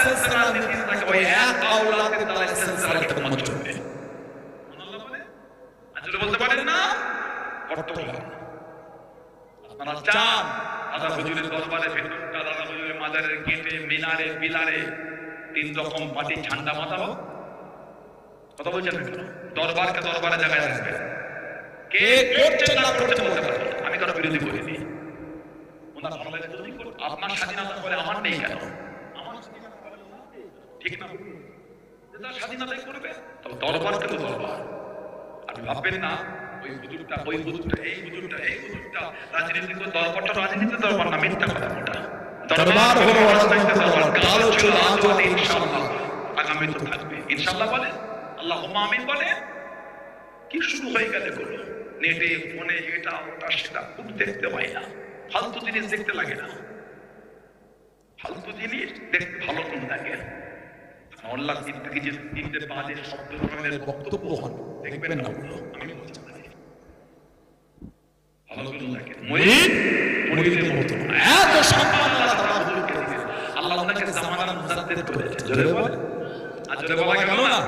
সিলসিলা নীতি থাকে ওই এক আওলাদের দ্বারা সিলসিলাটা মত চলবে। সুবহানাল্লাহ বলে আজকে বলতে পারেন না বর্তমান আপনারা চান দাদা হুজুরের দরবারে ভেতরটা দাদা হুজুরের মাজারের গেটে মিনারে পিলারে 3 রকম পাটি ঝান্ডা মাথাবো? কথা বলছেন দরবারকে দরবারে জায়গায় রাখবে। কে করছে না করছে বলতে পারে, আমি কারো বিরোধী করিনি। ওনার ভালো লাগে তুমি করো, আপনার স্বাধীনতা বলে আমার নেই কেন? আমার স্বাধীনতা বলে ঠিক না, যেটা স্বাধীনতাই করবে। তবে দরবারকে তো দরবার, আপনি ভাববেন না ওই হুজুরটা ওই হুজুরটা এই হুজুরটা এই হুজুরটা রাজনীতি করে দরবারটা রাজনীতি দরবার না, মিথ্যা কথা। ওটা দরবার হলো রাজনীতি দরবার, কালো ছিল আজও আছে ইনশাআল্লাহ, আগামী তো থাকবে ইনশাআল্লাহ। বলে আল্লাহুম্মা আমিন। বলে কি শুরু হয়ে গেলে গুলো নেটে ফোনে এটা ওটা সেটা খুব দেখতে পাই না, ফালতু জিনিস দেখতে লাগে না, ফালতু জিনিস দেখতে ভালো কোন লাগে। আল্লাহ জিন্দগি যে দিতে বাজে শব্দ ধরনের বক্তব্য হন দেখবেন না, ওগুলো আমি বলছি না ভালো কোন লাগে। মুরিদ মুরিদের মতো এত সম্মান আল্লাহ তাআলা হুজুরকে দিয়েছেন। আল্লাহ ওনাকে জামানার মুজাদ্দিদ করেছেন। জোরে বল, আর জোরে বলা গেল না।